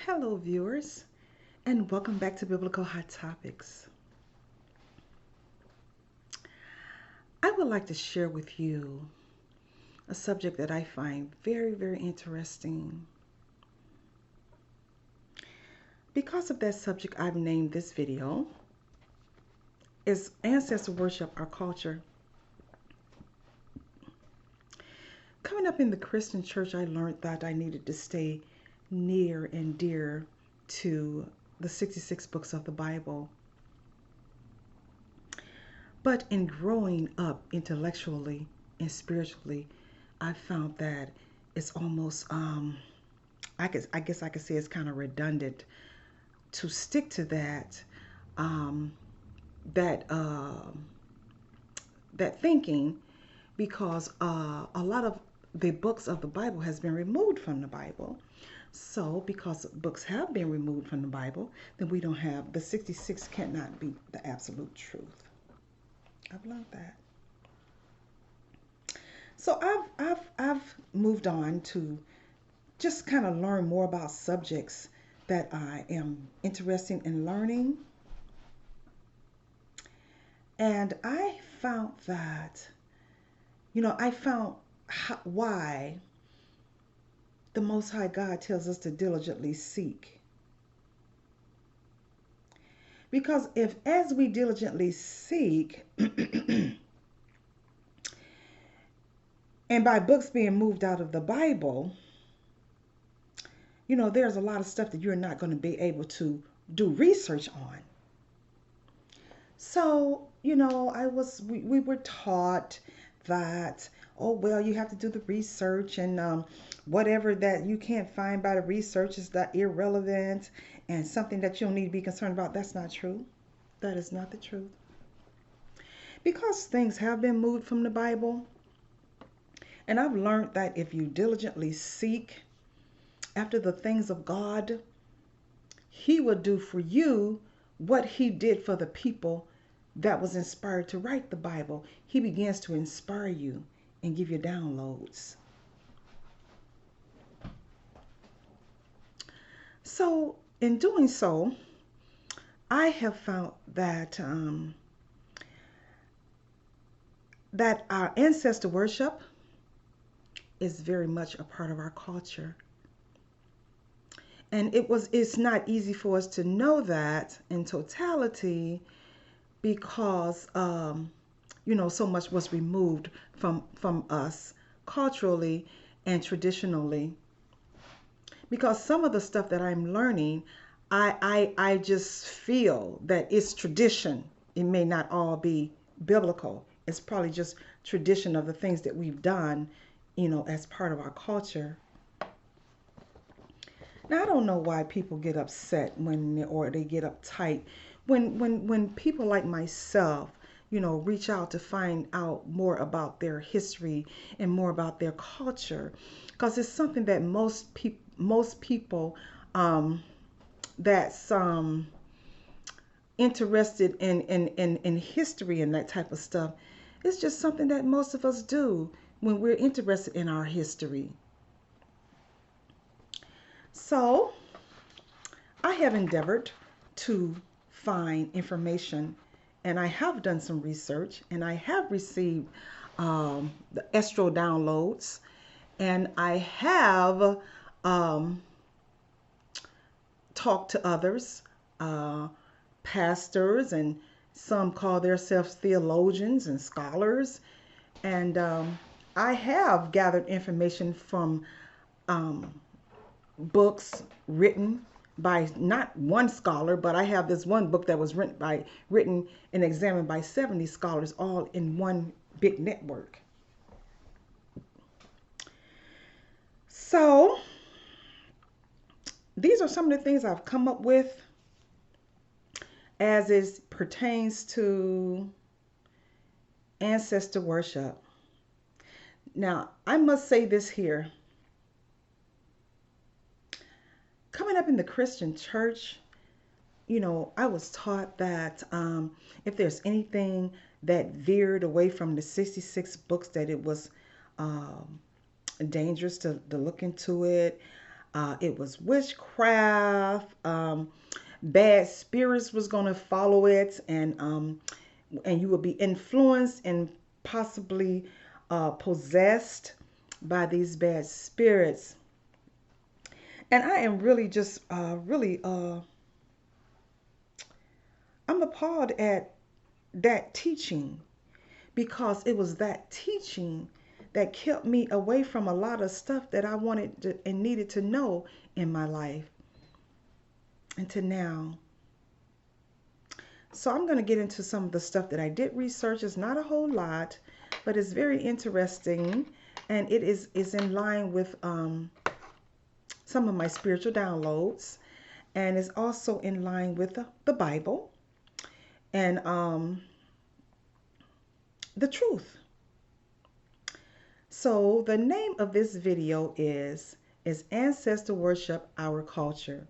Hello, viewers, and welcome back to Biblical Hot Topics. I would like to share with you a subject that I find very, very interesting. Because of that subject, I've named this video is Ancestor Worship Our Culture. Coming up in the Christian church, I learned that I needed to stay near and dear to the 66 books of the Bible. But in growing up intellectually and spiritually, I found that it's almost, I guess I could say it's kind of redundant to stick to um, that, that thinking, because a lot of the books of the Bible has been removed from the Bible. So, because books have been removed from the Bible, then we don't have the 66 cannot be the absolute truth. I've learned that. So I've moved on to just kind of learn more about subjects that I am interested in learning. And I found that, I found why the Most High God tells us to diligently seek. Because if, as we diligently seek, and by books being moved out of the Bible, there's a lot of stuff that you're not going to be able to do research on. So, we were taught that, oh, well, you have to do the research, and whatever that you can't find by the research is that irrelevant and something that you don't need to be concerned about. That's not true. That is not the truth. Because things have been moved from the Bible, and I've learned that if you diligently seek after the things of God, He will do for you what He did for the people that was inspired to write the Bible. He begins to inspire you and give you downloads. So, in doing so, I have found that that our ancestor worship is very much a part of our culture. And it's not easy for us to know that in totality, because so much was removed from us culturally and traditionally. Because some of the stuff that I'm learning, I just feel that it's tradition. It may not all be biblical. It's probably just tradition of the things that we've done, as part of our culture. Now, I don't know why people get upset or they get uptight when people like myself, reach out to find out more about their history and more about their culture, because it's something that most people that's interested in history and that type of stuff. It's just something that most of us do when we're interested in our history. So I have endeavored to find information, and I have done some research, and I have received the Estro downloads, and I have talked to others, pastors, and some call themselves theologians and scholars, and I have gathered information from books written by not one scholar, but I have this one book that was written and examined by 70 scholars, all in one big network. So these are some of the things I've come up with as it pertains to ancestor worship. Now, I must say this here. Coming up in the Christian church, I was taught that if there's anything that veered away from the 66 books, that it was dangerous to look into it. It was witchcraft. Bad spirits was going to follow it, and you would be influenced and possibly possessed by these bad spirits. And I am really just I'm appalled at that teaching, because it was that teaching that kept me away from a lot of stuff that I wanted to, and needed to know in my life until now. So I'm going to get into some of the stuff that I did research. It's not a whole lot, but it's very interesting, and it is in line with some of my spiritual downloads, and is also in line with the Bible and the truth. So the name of this video is Ancestor Worship Our Culture.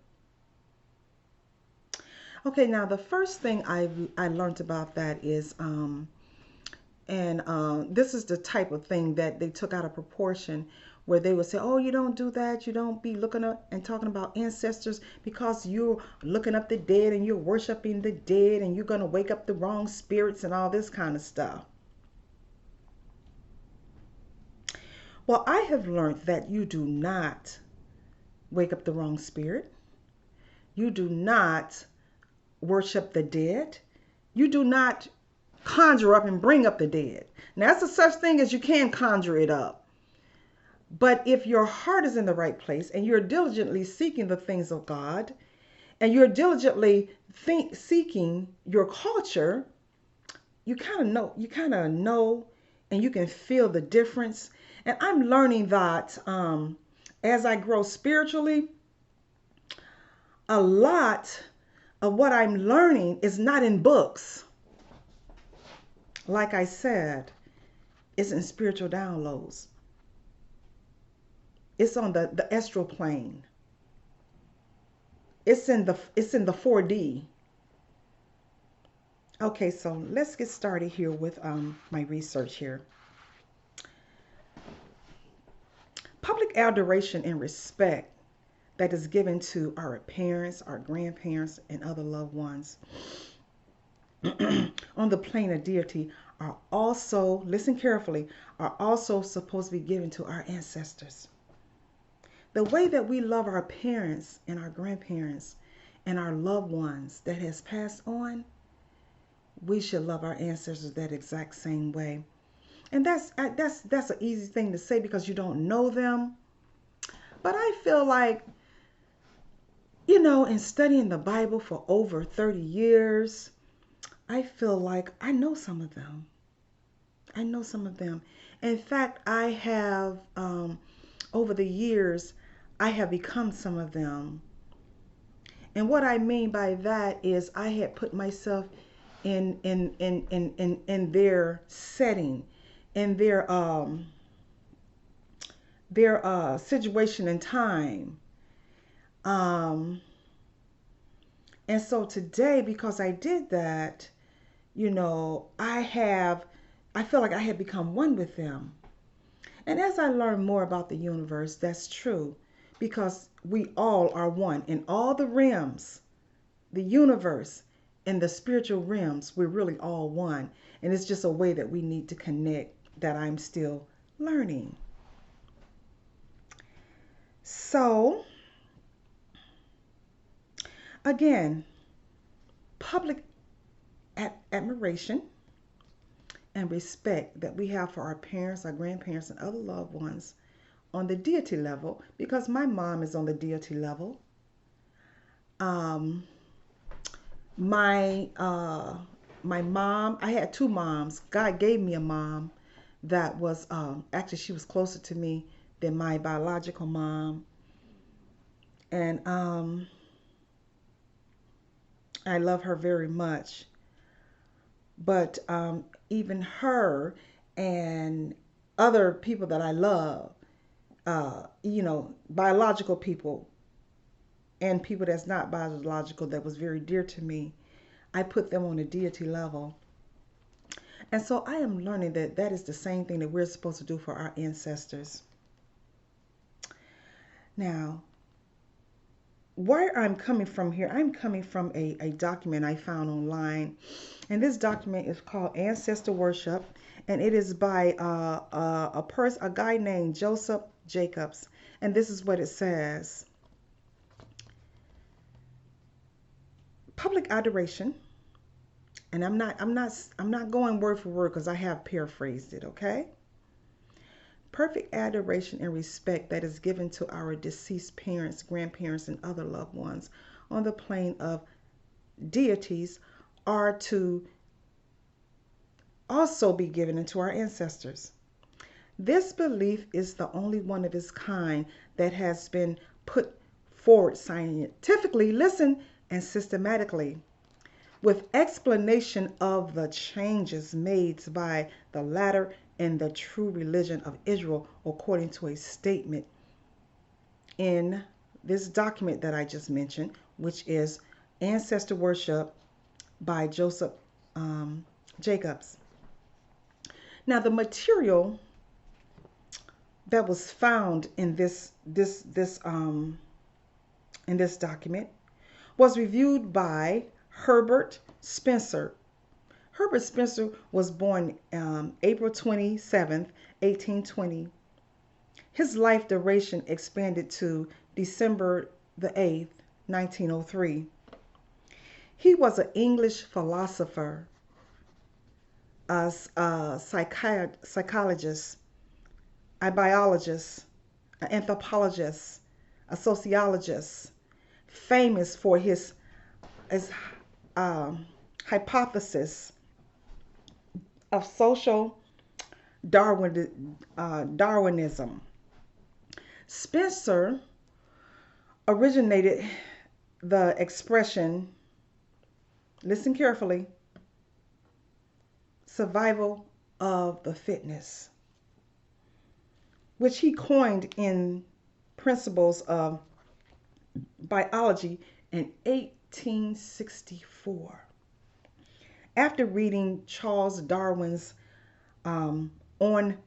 Okay, now the first thing I learned about that is this is the type of thing that they took out of proportion, where they would say, oh, you don't do that, you don't be looking up and talking about ancestors because you're looking up the dead and you're worshiping the dead and you're going to wake up the wrong spirits and all this kind of stuff. Well, I have learned that you do not wake up the wrong spirit. You do not worship the dead. You do not conjure up and bring up the dead. Now, that's a such thing as you can conjure it up. But if your heart is in the right place and you're diligently seeking the things of God, and you're diligently seeking your culture, you kind of know, and you can feel the difference. And I'm learning that as I grow spiritually, a lot of what I'm learning is not in books. Like I said, it's in spiritual downloads. It's on the astral plane. It's in the 4D. Okay, so let's get started here with my research here. Public adoration and respect that is given to our parents, our grandparents, and other loved ones on the plane of deity are also, listen carefully, are also supposed to be given to our ancestors. The way that we love our parents and our grandparents and our loved ones that has passed on, we should love our ancestors that exact same way. And that's an easy thing to say because you don't know them. But I feel like, in studying the Bible for over 30 years, I feel like I know some of them. I know some of them. In fact, I have, over the years, I have become some of them. And what I mean by that is I had put myself in their setting, in their situation and time. And so today, because I did that, I feel like I have become one with them. And as I learn more about the universe, that's true, because we all are one in all the realms, the universe and the spiritual realms. We're really all one. And it's just a way that we need to connect that I'm still learning. So, again, public admiration and respect that we have for our parents, our grandparents, and other loved ones on the deity level, because my mom is on the deity level. My mom, I had two moms. God gave me a mom that was actually, she was closer to me than my biological mom, and I love her very much. But even her and other people that I love, biological people and people that's not biological that was very dear to me, I put them on a deity level. And so I am learning that that is the same thing that we're supposed to do for our ancestors. Now, where I'm coming from here, I'm coming from a document I found online. And this document is called Ancestor Worship. And it is by a guy named Joseph Jacobs. And this is what it says. Public adoration, and I'm not going word for word because I have paraphrased it, okay? Perfect adoration and respect that is given to our deceased parents, grandparents, and other loved ones on the plane of deities are to also be given into our ancestors. This belief is the only one of its kind that has been put forward scientifically, listen, and systematically, with explanation of the changes made by the latter in the true religion of Israel, according to a statement in this document that I just mentioned, which is Ancestor Worship by Joseph Jacobs. Now, the material that was found in this document was reviewed by Herbert Spencer. Herbert Spencer was born April 27th, 1820. His life duration expanded to December the 8th, 1903. He was an English philosopher, a psychologist, a biologist, an anthropologist, a sociologist, famous for his hypothesis of social Darwinism. Spencer originated the expression, listen carefully, survival of the fittest, which he coined in Principles of Biology in 1864. After reading Charles Darwin's on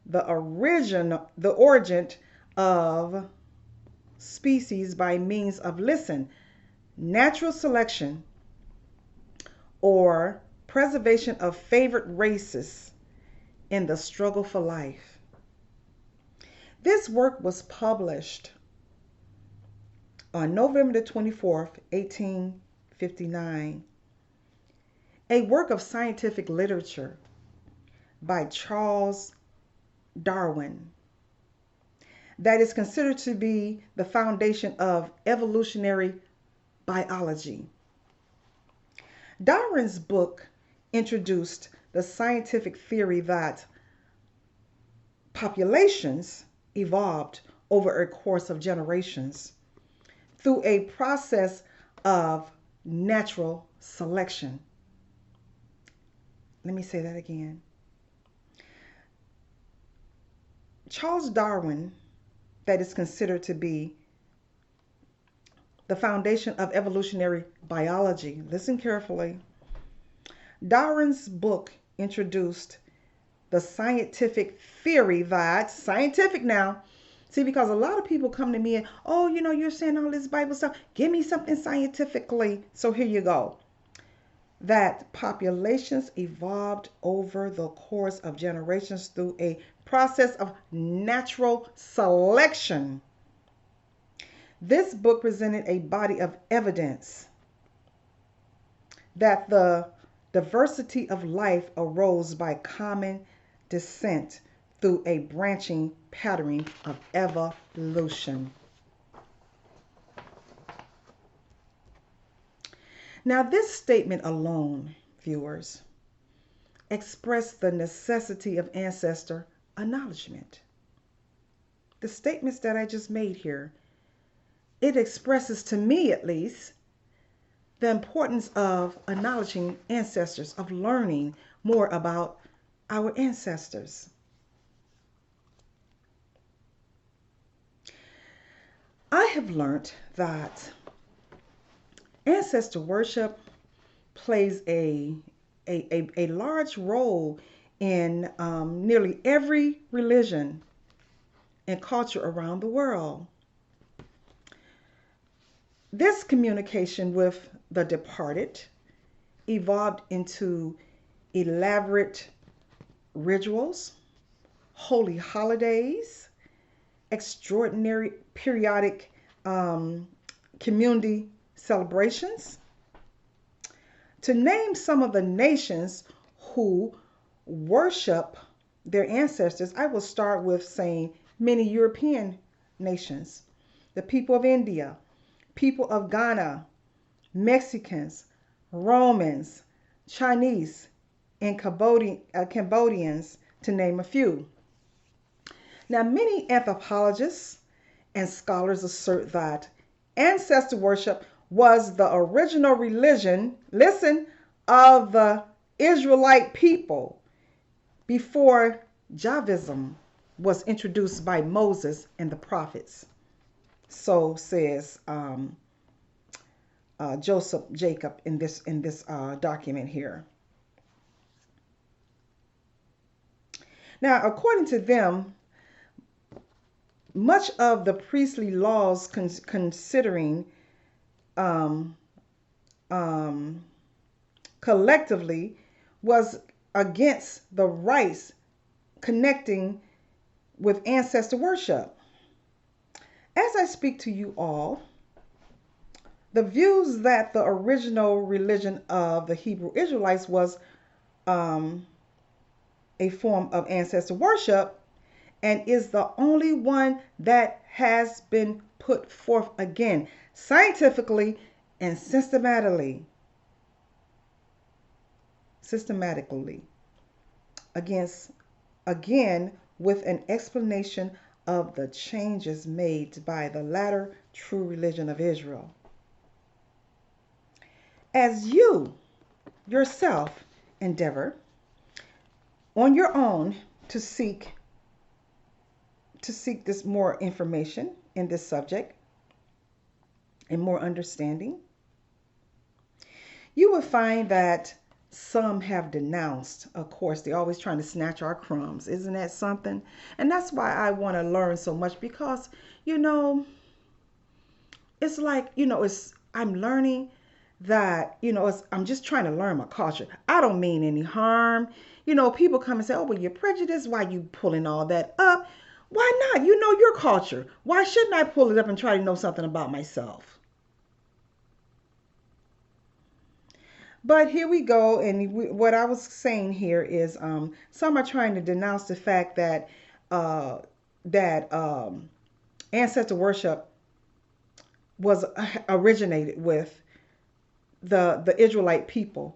the origin of species by means of, listen, natural selection or preservation of favored races in the struggle for life. This work was published on November the 24th, 1859, a work of scientific literature by Charles Darwin that is considered to be the foundation of evolutionary biology. Darwin's book introduced the scientific theory that populations evolved over a course of generations through a process of natural selection. Let me say that again. Charles Darwin, that is considered to be the foundation of evolutionary biology. Listen carefully. Darwin's book introduced the scientific theory that, scientific now, see, because a lot of people come to me and, oh, you're saying all this Bible stuff. Give me something scientifically. So here you go. That populations evolved over the course of generations through a process of natural selection. This book presented a body of evidence that the diversity of life arose by common descent through a branching pattern of evolution. Now, this statement alone, viewers, expressed the necessity of ancestor acknowledgement. The statements that I just made here, it expresses, to me at least, the importance of acknowledging ancestors, of learning more about our ancestors. I have learned that ancestor worship plays a large role in nearly every religion and culture around the world. This communication with the departed evolved into elaborate rituals, holy holidays, extraordinary periodic community celebrations. To name some of the nations who worship their ancestors, I will start with saying many European nations, the people of India, people of Ghana, Mexicans, Romans, Chinese, and Cambodians, to name a few. Now, many anthropologists and scholars assert that ancestor worship was the original religion, listen, of the Israelite people before Javism was introduced by Moses and the prophets. So says Joseph Jacob in this document here. Now, according to them, much of the priestly laws considering um, um, collectively was against the rites connecting with ancestor worship. As I speak to you all, the views that the original religion of the Hebrew Israelites was um, a form of ancestor worship and is the only one that has been put forth again scientifically and systematically against again with an explanation of the changes made by the latter true religion of Israel. As you yourself endeavor on your own to seek this more information in this subject and more understanding, you will find that some have denounced. Of course, they're always trying to snatch our crumbs. Isn't that something? And that's why I want to learn so much, because, it's like, I'm learning that, I'm just trying to learn my culture. I don't mean any harm. People come and say, oh, well, you're prejudiced. Why you pulling all that up? Why not? You know your culture. Why shouldn't I pull it up and try to know something about myself? But here we go. And what I was saying here is some are trying to denounce the fact that ancestor worship was originated with the Israelite people.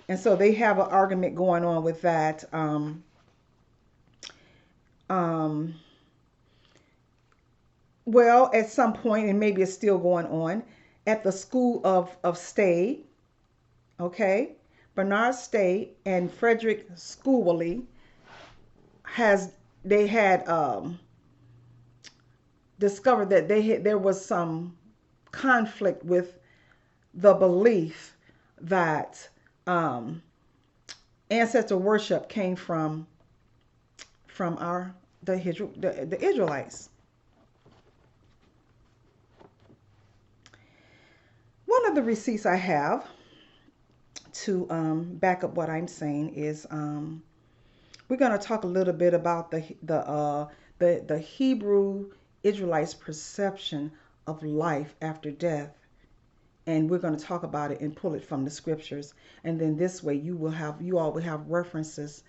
And so they have an argument going on with that. Well, at some point, and maybe it's still going on, at the School of Stade, okay, Bernard Stade and Frederick Schooley had discovered that there was some conflict with the belief that ancestor worship came from the Israelites. One of the receipts I have to back up what I'm saying is we're going to talk a little bit about the Hebrew Israelites' perception of life after death. And we're going to talk about it and pull it from the scriptures. And then this way you all will have references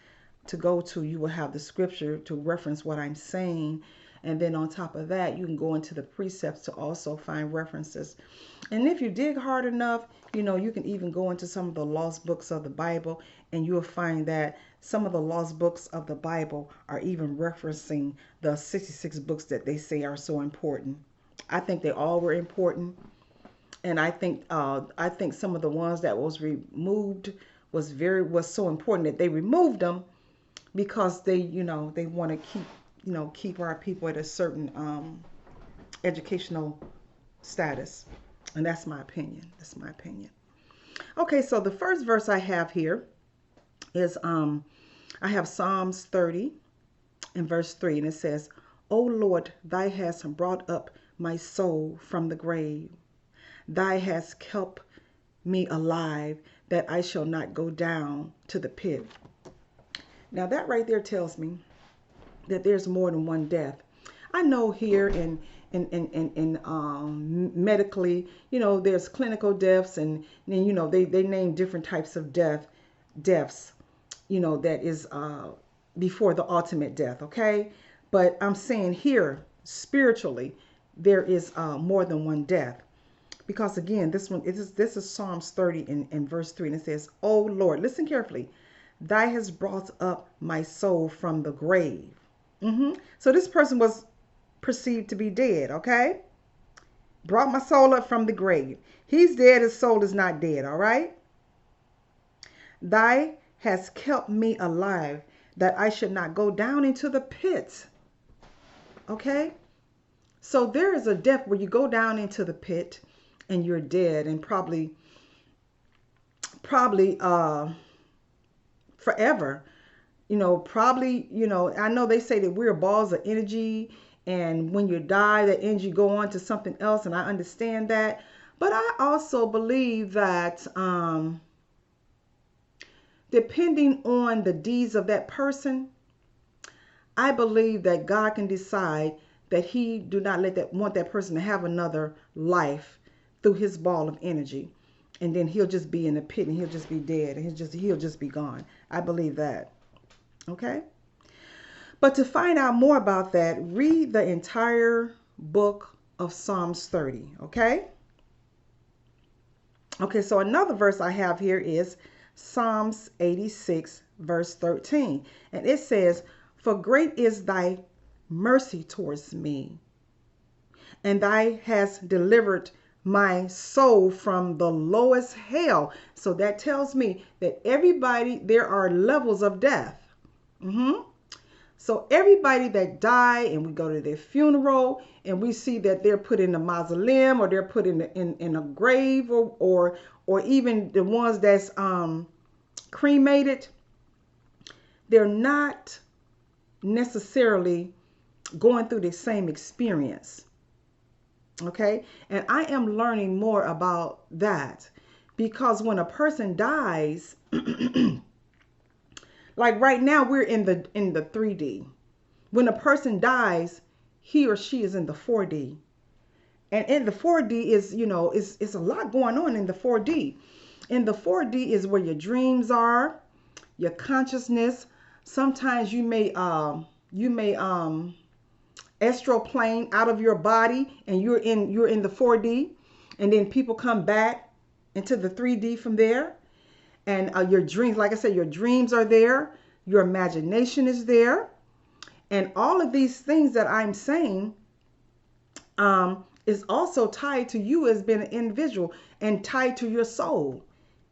to go to. You will have the scripture to reference what I'm saying. And then on top of that, you can go into the precepts to also find references. And if you dig hard enough, you can even go into some of the lost books of the Bible, and you'll find that some of the lost books of the Bible are even referencing the 66 books that they say are so important. I think they all were important. And I think some of the ones that was removed was so important that they removed them because they want to keep our people at a certain educational status. And that's my opinion. Okay, so the first verse I have here is I have Psalms 30 and verse 3, and it says, O Lord, thou hast brought up my soul from the grave. Thou hast kept me alive, that I shall not go down to the pit. Now that right there tells me that there's more than one death. I know here in medically, there's clinical deaths, and then they name different types of deaths, that is before the ultimate death. Okay, but I'm saying here spiritually, there is more than one death. Because again, this is Psalms 30 in verse 3, and it says, "O Lord, listen carefully, Thou hast brought up my soul from the grave." So this person was perceived to be dead, okay? Brought my soul up from the grave. He's dead, his soul is not dead, all right? Thou hast kept me alive, that I should not go down into the pit. Okay? So there is a death where you go down into the pit and you're dead, and probably forever. I know they say that we're balls of energy, and when you die, that energy go on to something else, and I understand that. But I also believe that depending on the deeds of that person, I believe that God can decide that he do not want that person to have another life through his ball of energy. And then he'll just be in the pit, and he'll just be dead, and he'll just be gone. I believe that. Okay? But to find out more about that, read the entire book of Psalms 30. Okay? Okay, so another verse I have here is Psalms 86, verse 13. And it says, "For great is thy mercy towards me, and thou hast delivered my soul from the lowest hell." So that tells me that there are levels of death. So everybody that die, and we go to their funeral, and we see that they're put in a mausoleum, or they're put in a grave, or even the ones that's cremated, they're not necessarily going through the same experience. Okay, and I am learning more about that, because when a person dies, like right now we're in the 3D. When a person dies, he or she is in the 4D. And in the 4D is a lot going on in the 4D. In the 4D is where your dreams are, your consciousness. Sometimes you may astral plane out of your body, and you're in the 4D, and then people come back into the 3D from there. And your dreams, like I said, your dreams are there, your imagination is there, and all of these things that I'm saying is also tied to you as being an individual, and tied to your soul.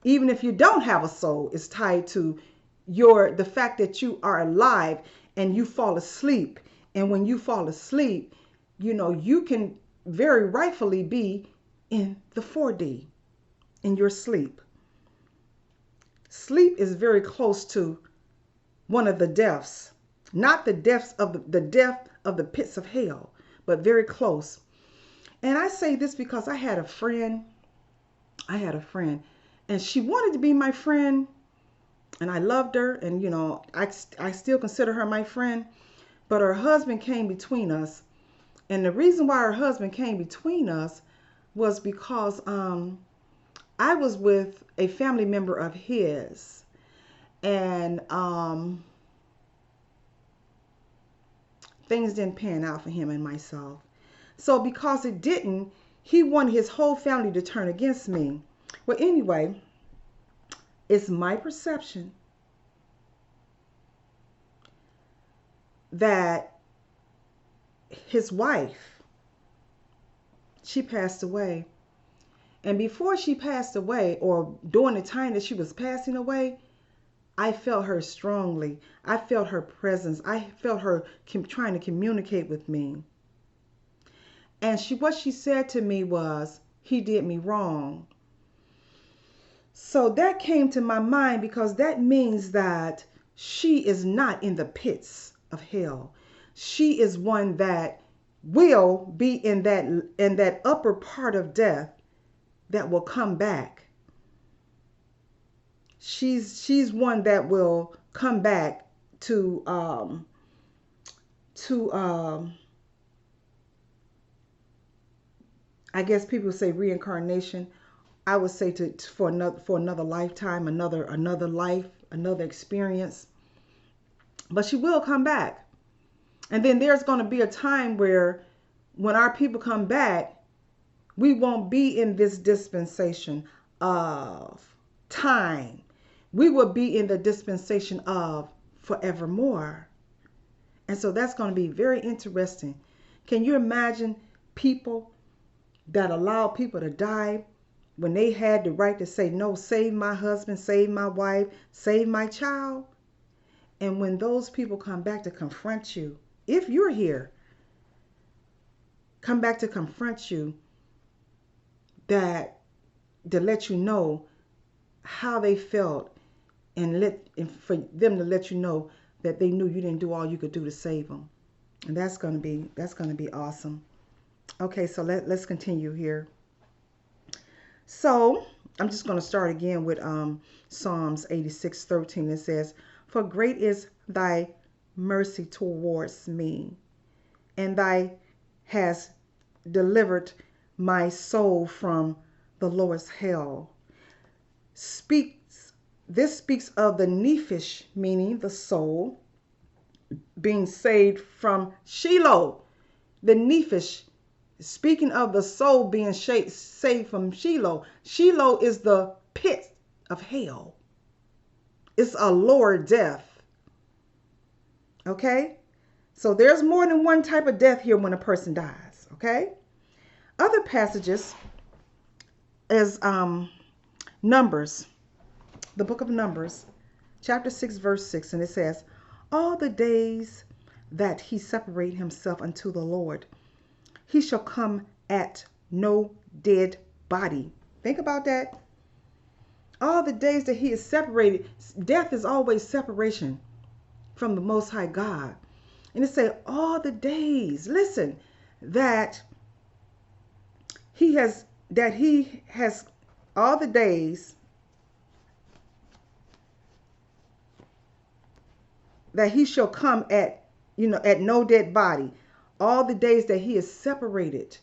Even if you don't have a soul, it's tied to the fact that you are alive and you fall asleep. And when you fall asleep, you can very rightfully be in the 4D in your sleep. Sleep is very close to one of the deaths, not the death of the pits of hell, but very close. And I say this because I had a friend, and she wanted to be my friend, and I loved her, and I still consider her my friend. But her husband came between us. And the reason why her husband came between us was because I was with a family member of his. And things didn't pan out for him and myself. So because it didn't, he wanted his whole family to turn against me. Well, anyway, it's my perception that his wife, she passed away. And before she passed away, or during the time that she was passing away, I felt her strongly. I felt her presence. I felt her trying to communicate with me. And what she said to me was, "He did me wrong." So that came to my mind, because that means that she is not in the pits of hell. She is one that will be in that upper part of death that will come back. She's one that will come back to I guess people say reincarnation. I would say to for another lifetime, another life, another experience. But she will come back. And then there's going to be a time where when our people come back, we won't be in this dispensation of time. We will be in the dispensation of forevermore. And so that's going to be very interesting. Can you imagine people that allow people to die when they had the right to say, no, save my husband, save my wife, save my child? And when those people come back to confront you, if you're here, come back to confront you, that to let you know how they felt, and for them to let you know that they knew you didn't do all you could do to save them. And that's gonna be awesome. Okay, so let's continue here. So I'm just gonna start again with Psalms 86:13. It says, "For great is thy mercy towards me, and thy hast delivered my soul from the lowest hell." This speaks of the nephesh, meaning the soul, being saved from Sheol. The nephesh, speaking of the soul being saved from Sheol. Sheol is the pit of hell. It's a lower death. Okay? So there's more than one type of death here when a person dies. Okay? Other passages is Numbers, the book of Numbers, chapter 6, verse 6, and it says, "All the days that he separate himself unto the Lord, he shall come at no dead body." Think about that. All the days that he is separated, death is always separation from the Most High God. And it say all the days, listen, that he has all the days that he shall come at no dead body. All the days that he is separated,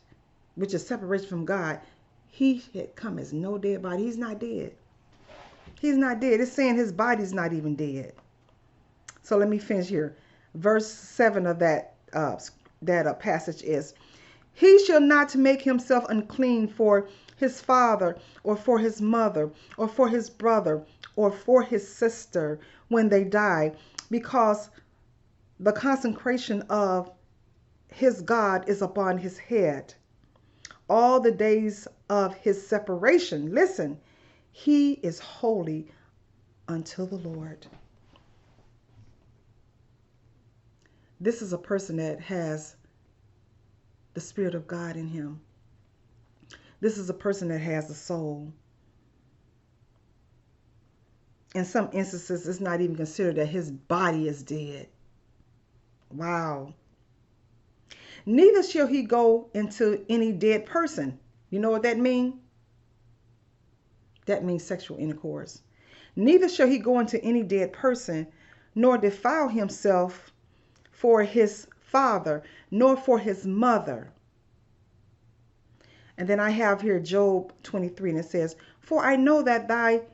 which is separation from God, he had come as no dead body. He's not dead. He's not dead. It's saying his body's not even dead. So let me finish here. Verse 7 of that passage is, "He shall not make himself unclean for his father, or for his mother, or for his brother, or for his sister when they die, because the consecration of his God is upon his head. All the days of his separation," listen, "he is holy unto the Lord." This is a person that has the Spirit of God in him. This is a person that has a soul. In some instances, it's not even considered that his body is dead. Wow. "Neither shall he go into any dead person." You know what that means? That means sexual intercourse. "Neither shall he go into any dead person, nor defile himself for his father, nor for his mother." And then I have here Job 23, and it says, "For I know that thy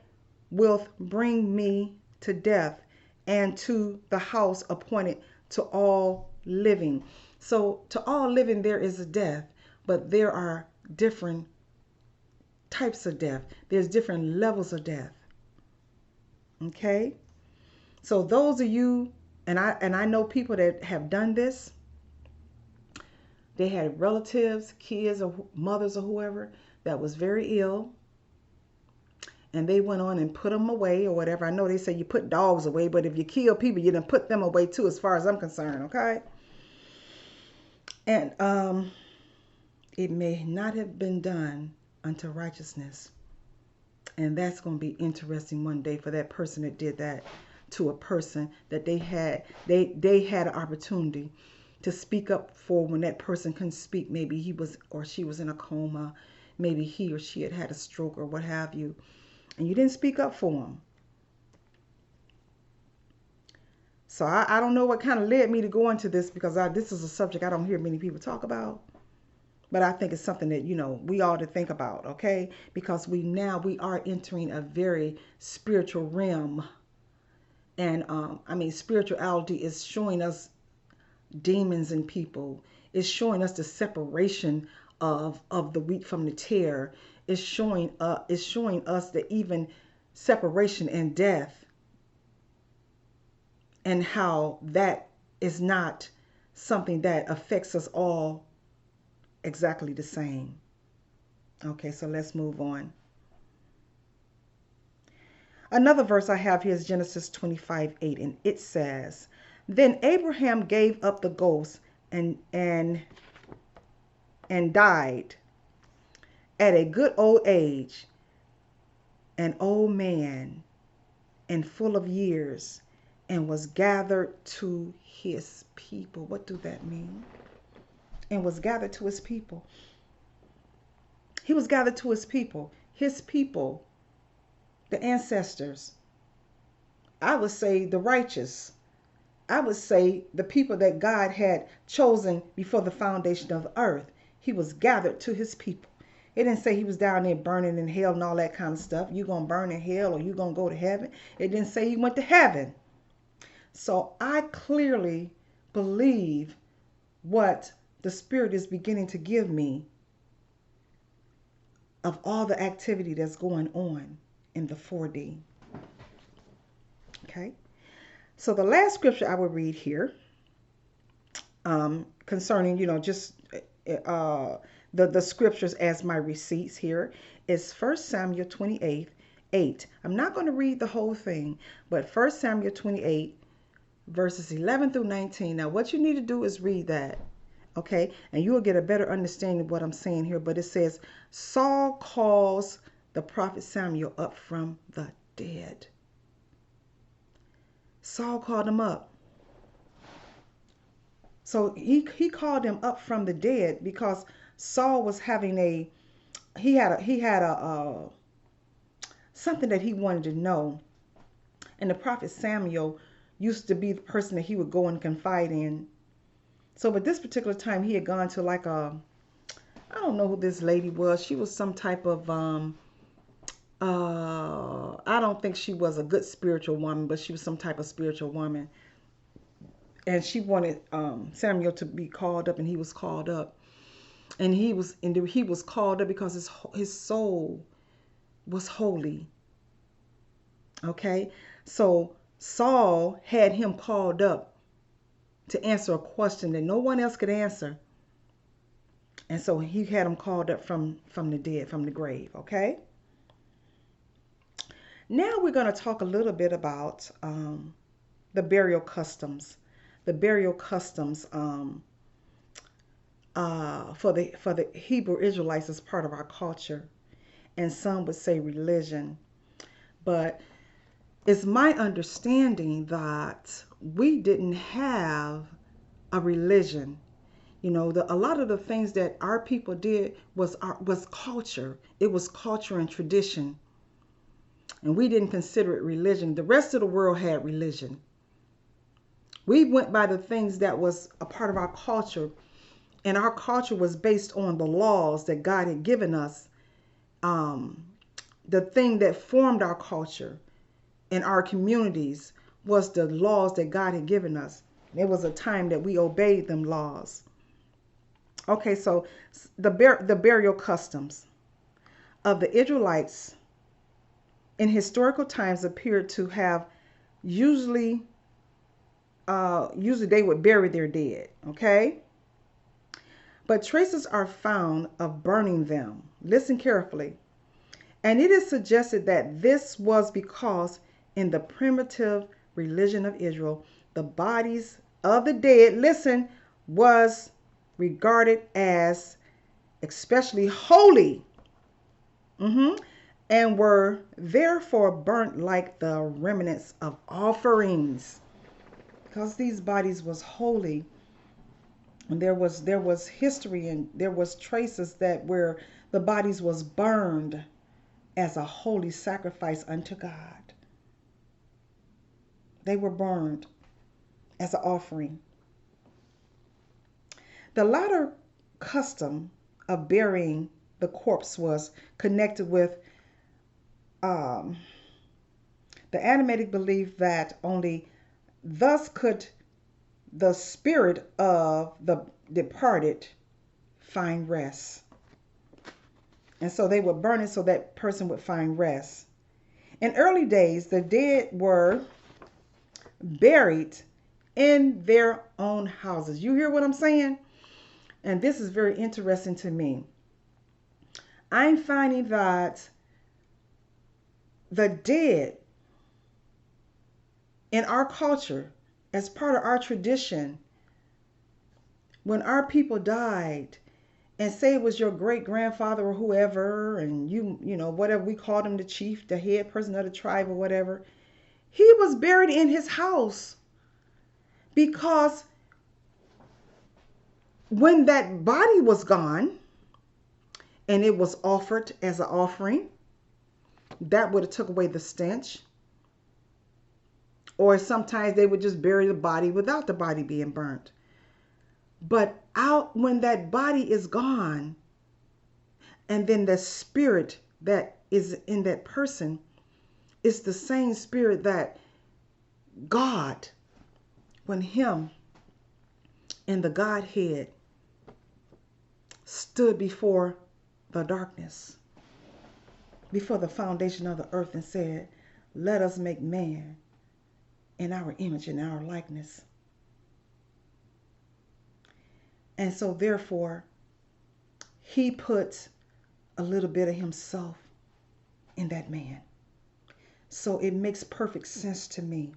wilt bring me to death, and to the house appointed to all living." So to all living there is a death, but there are different types of death. There's different levels of death. Okay? So those of you, and I know people that have done this, they had relatives, kids, or mothers, or whoever that was very ill, and they went on and put them away or whatever. I know they say you put dogs away, but if you kill people, you done put them away too, as far as I'm concerned, okay? And it may not have been done unto righteousness. And that's going to be interesting one day for that person that did that to a person that they had an opportunity to speak up for when that person couldn't speak. Maybe he was or she was in a coma. Maybe he or she had had a stroke or what have you. And you didn't speak up for them. So I don't know what kind of led me to go into this, because this is a subject I don't hear many people talk about. But I think it's something that, we ought to think about, okay? Because we are entering a very spiritual realm. And spirituality is showing us demons in people. It's showing us the separation of the wheat from the tare. It's showing us that even separation and death, and how that is not something that affects us all exactly the same. Okay, so let's move on. Another verse I have here is Genesis 25:8, and it says, "Then Abraham gave up the ghost and died at a good old age, an old man and full of years, and was gathered to his people." What do that mean? And was gathered to his people. He was gathered to his people. His people, the ancestors. I would say the righteous. I would say the people that God had chosen before the foundation of the earth. He was gathered to his people. It didn't say he was down there burning in hell and all that kind of stuff. You gonna burn in hell or you gonna go to heaven. It didn't say he went to heaven. So I clearly believe what the Spirit is beginning to give me of all the activity that's going on in the 4D. Okay. So the last scripture I will read here, concerning, just the scriptures as my receipts here, is 1 Samuel 28:8. I'm not going to read the whole thing, but 1 Samuel 28, verses 11 through 19. Now, what you need to do is read that, okay? And you will get a better understanding of what I'm saying here. But it says, Saul calls the prophet Samuel up from the dead. Saul called him up. So he called him up from the dead because Saul was having he had a something that he wanted to know. And the prophet Samuel used to be the person that he would go and confide in. So but this particular time he had gone to like I don't know who this lady was. She was some type of I don't think she was a good spiritual woman, but she was some type of spiritual woman. And she wanted Samuel to be called up, and he was called up. And he was called up because his soul was holy. Okay? So Saul had him called up to answer a question that no one else could answer. And so he had him called up from the dead, from the grave, okay? Now we're going to talk a little bit about the burial customs. The burial customs for the Hebrew Israelites is part of our culture. And some would say religion. But it's my understanding that we didn't have a religion. A lot of the things that our people did was culture. It was culture and tradition. And we didn't consider it religion. The rest of the world had religion. We went by the things that was a part of our culture. And our culture was based on the laws that God had given us. The thing that formed our culture in our communities was the laws that God had given us. There was a time that we obeyed them laws. Okay, so the burial customs of the Israelites in historical times appeared to have usually they would bury their dead, okay? But traces are found of burning them. Listen carefully. And it is suggested that this was because in the primitive religion of Israel, the bodies of the dead, listen, was regarded as especially holy, and were therefore burnt like the remnants of offerings. Because these bodies was holy, And there was history, and there was traces that where the bodies was burned as a holy sacrifice unto God. They were burned as an offering. The latter custom of burying the corpse was connected with um, the animated belief that only thus could the spirit of the departed find rest. And so they would burn it so that person would find rest. In early days, the dead were buried in their own houses. You hear what I'm saying? And this is very interesting to me. I'm finding that the dead in our culture, as part of our tradition, when our people died, and say it was your great grandfather or whoever, and you know, whatever we called him, the chief, the head person of the tribe or whatever, he was buried in his house, because when that body was gone and it was offered as an offering, that would have took away the stench. Or sometimes they would just bury the body without the body being burnt. But out when that body is gone, and then the spirit that is in that person is the same spirit that God, when him and the Godhead stood before the darkness, before the foundation of the earth, and said, let us make man in our image and our likeness. And so therefore, he puts a little bit of himself in that man. So it makes perfect sense to me.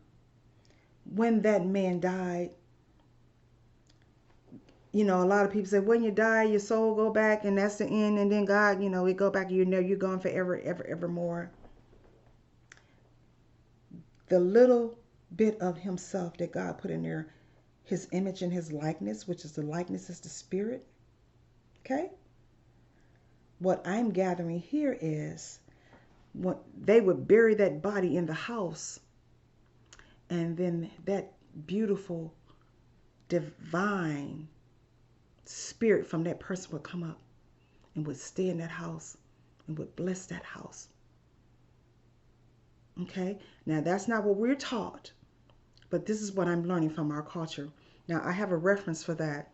When that man died, you know, a lot of people say, when you die, your soul go back, and that's the end, and then God, you know, it go back, and you're gone forever, evermore. The little bit of himself that God put in there, his image and his likeness, which is the likeness is the spirit. Okay? What I'm gathering here is what they would bury that body in the house, and then that beautiful divine spirit from that person would come up and would stay in that house and would bless that house. Okay? Now that's not what we're taught, but this is what I'm learning from our culture. Now I have a reference for that.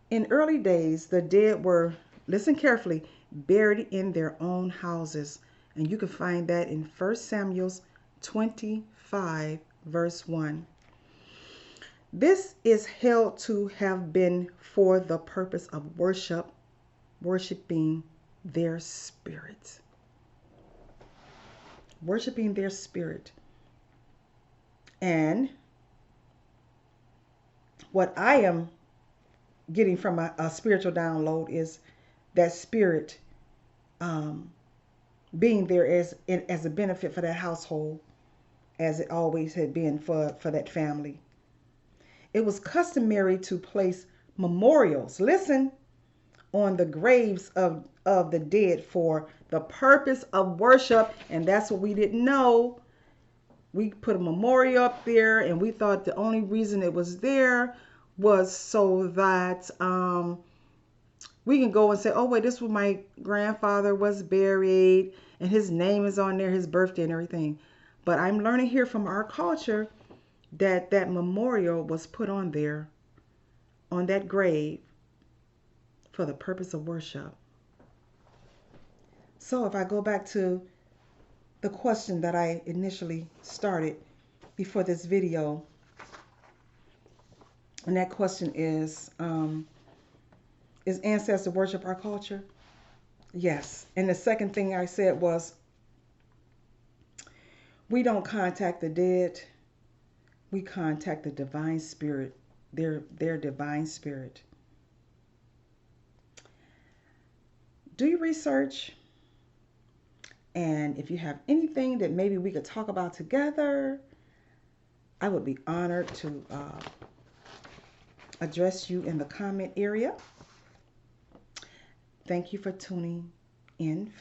In early days, the dead were, listen carefully, buried in their own houses. And you can find that in 1 Samuel 25, verse 1. This is held to have been for the purpose of worshiping their spirit. Worshiping their spirit. And what I am getting from a spiritual download is that spirit being there as a benefit for that household, as it always had been for that family. It was customary to place memorials, listen, on the graves of the dead for the purpose of worship. And that's what we didn't know. We put a memorial up there, and we thought the only reason it was there was so that we can go and say, oh wait, this was my grandfather was buried, and his name is on there, his birthday and everything. But I'm learning here from our culture that that memorial was put on there, on that grave, for the purpose of worship. So if I go back to the question that I initially started before this video, and that question is ancestor worship our culture? Yes. And the second thing I said was, we don't contact the dead. We contact the divine spirit, their divine spirit. Do your research. And if you have anything that maybe we could talk about together, I would be honored to address you in the comment area. Thank you for tuning in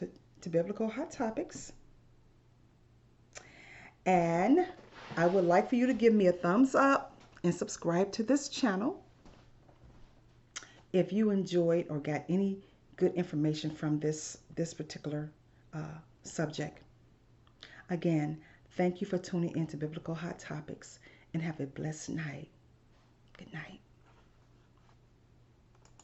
to Biblical Hot Topics. And I would like for you to give me a thumbs up and subscribe to this channel if you enjoyed or got any good information from this particular subject. Again, thank you for tuning in to Biblical Hot Topics, and have a blessed night. Good night.